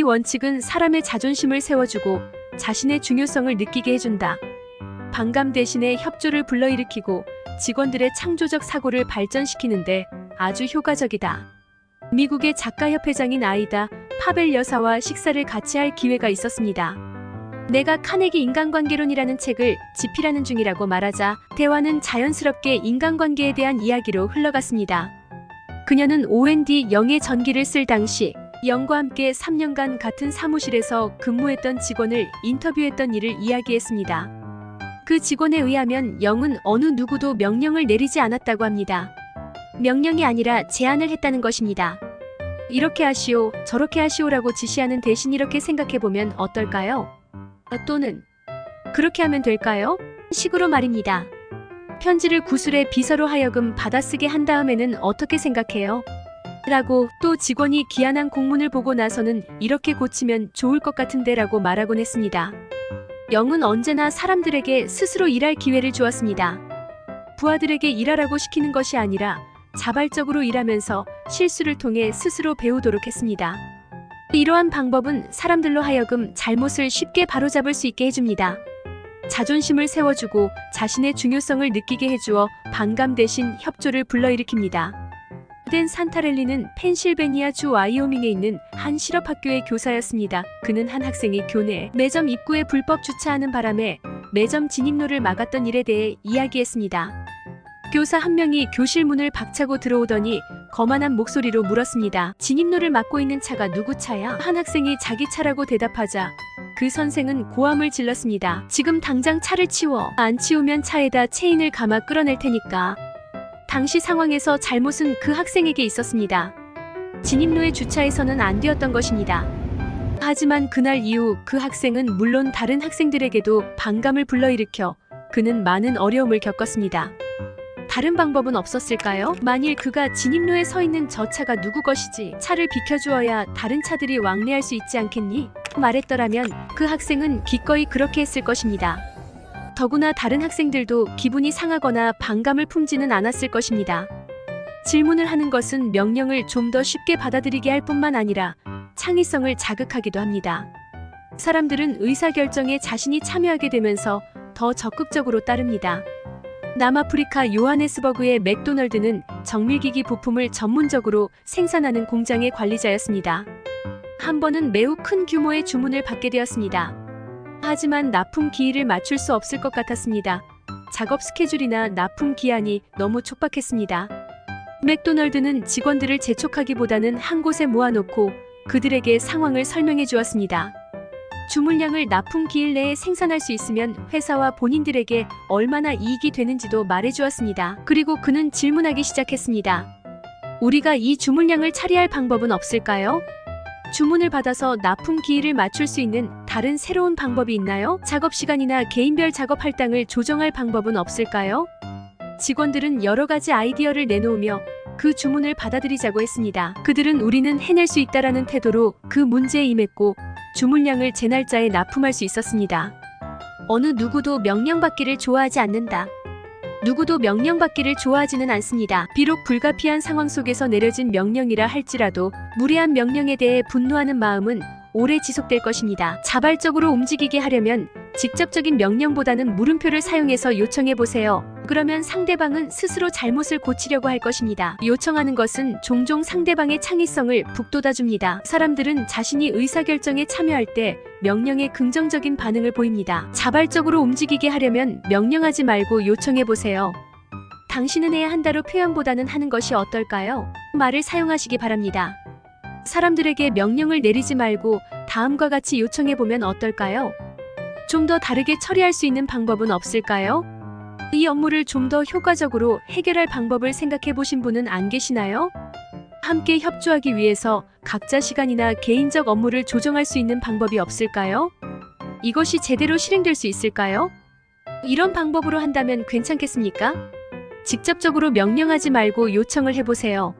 원칙은 사람의 자존심을 세워주고 자신의 중요성을 느끼게 해준다. 반감 대신에 협조를 불러일으키고 직원들의 창조적 사고를 발전시키는데 아주 효과적이다. 미국의 작가협회장인 아이다 파벨 여사와 식사를 같이 할 기회가 있었습니다. 내가 카네기 인간관계론이라는 책을 집필하는 중이라고 말하자 대화는 자연스럽게 인간관계에 대한 이야기로 흘러갔습니다. 그녀는 O&D 영의 전기를 쓸 당시 영과 함께 3년간 같은 사무실에서 근무했던 직원을 인터뷰했던 일을 이야기했습니다. 그 직원에 의하면 영은 어느 누구도 명령을 내리지 않았다고 합니다. 명령이 아니라 제안을 했다는 것입니다. 이렇게 하시오, 저렇게 하시오라고 지시하는 대신 이렇게 생각해보면 어떨까요? 또는 그렇게 하면 될까요? 식으로 말입니다. 편지를 구술의 비서로 하여금 받아쓰게 한 다음에는 어떻게 생각해요? 라고 또 직원이 기한한 공문을 보고 나서는 이렇게 고치면 좋을 것 같은데 라고 말하곤 했습니다. 영은 언제나 사람들에게 스스로 일할 기회를 주었습니다. 부하들에게 일하라고 시키는 것이 아니라 자발적으로 일하면서 실수를 통해 스스로 배우도록 했습니다. 이러한 방법은 사람들로 하여금 잘못을 쉽게 바로잡을 수 있게 해줍니다. 자존심을 세워주고 자신의 중요성을 느끼게 해주어 반감 대신 협조를 불러일으킵니다. 댄 산타렐리는 펜실베니아 주 와이오밍에 있는 한 실업학교의 교사였습니다. 그는 한 학생이 교내 매점 입구에 불법 주차하는 바람에 매점 진입로를 막았던 일에 대해 이야기했습니다. 교사 한 명이 교실 문을 박차고 들어오더니 거만한 목소리로 물었습니다. 진입로를 막고 있는 차가 누구 차야? 한 학생이 자기 차라고 대답하자 그 선생은 고함을 질렀습니다. 지금 당장 차를 치워. 안 치우면 차에다 체인을 감아 끌어낼 테니까. 당시 상황에서 잘못은 그 학생에게 있었습니다. 진입로에 주차해서는 안 되었던 것입니다. 하지만 그날 이후 그 학생은 물론 다른 학생들에게도 반감을 불러일으켜 그는 많은 어려움을 겪었습니다. 다른 방법은 없었을까요? 만일 그가 진입로에 서 있는 저 차가 누구 것이지 차를 비켜주어야 다른 차들이 왕래할 수 있지 않겠니? 말했더라면 그 학생은 기꺼이 그렇게 했을 것입니다. 더구나 다른 학생들도 기분이 상하거나 반감을 품지는 않았을 것입니다. 질문을 하는 것은 명령을 좀 더 쉽게 받아들이게 할 뿐만 아니라 창의성을 자극하기도 합니다. 사람들은 의사결정에 자신이 참여하게 되면서 더 적극적으로 따릅니다. 남아프리카 요하네스버그의 맥도널드는 정밀기기 부품을 전문적으로 생산하는 공장의 관리자였습니다. 한 번은 매우 큰 규모의 주문을 받게 되었습니다. 하지만 납품 기일을 맞출 수 없을 것 같았습니다. 작업 스케줄이나 납품 기한이 너무 촉박했습니다. 맥도널드는 직원들을 재촉하기보다는 한 곳에 모아놓고 그들에게 상황을 설명해 주었습니다. 주문량을 납품 기일 내에 생산할 수 있으면 회사와 본인들에게 얼마나 이익이 되는지도 말해주었습니다. 그리고 그는 질문하기 시작했습니다. 우리가 이 주문량을 처리할 방법은 없을까요? 주문을 받아서 납품 기일을 맞출 수 있는 다른 새로운 방법이 있나요? 작업시간이나 개인별 작업 할당을 조정할 방법은 없을까요? 직원들은 여러 가지 아이디어를 내놓으며 그 주문을 받아들이자고 했습니다. 그들은 우리는 해낼 수 있다라는 태도로 그 문제에 임했고 주문량을 제 날짜에 납품할 수 있었습니다. 어느 누구도 명령받기를 좋아하지 않는다. 누구도 명령받기를 좋아하지는 않습니다. 비록 불가피한 상황 속에서 내려진 명령이라 할지라도 무례한 명령에 대해 분노하는 마음은 오래 지속될 것입니다. 자발적으로 움직이게 하려면 직접적인 명령보다는 물음표를 사용해서 요청해보세요. 그러면 상대방은 스스로 잘못을 고치려고 할 것입니다. 요청하는 것은 종종 상대방의 창의성을 북돋아줍니다. 사람들은 자신이 의사결정에 참여할 때 명령에 긍정적인 반응을 보입니다. 자발적으로 움직이게 하려면 명령하지 말고 요청해보세요. 당신은 해야 한다로 표현보다는 하는 것이 어떨까요? 말을 사용하시기 바랍니다. 사람들에게 명령을 내리지 말고 다음과 같이 요청해보면 어떨까요? 좀 더 다르게 처리할 수 있는 방법은 없을까요? 이 업무를 좀 더 효과적으로 해결할 방법을 생각해 보신 분은 안 계시나요? 함께 협조하기 위해서 각자 시간이나 개인적 업무를 조정할 수 있는 방법이 없을까요? 이것이 제대로 실행될 수 있을까요? 이런 방법으로 한다면 괜찮겠습니까? 직접적으로 명령하지 말고 요청을 해보세요.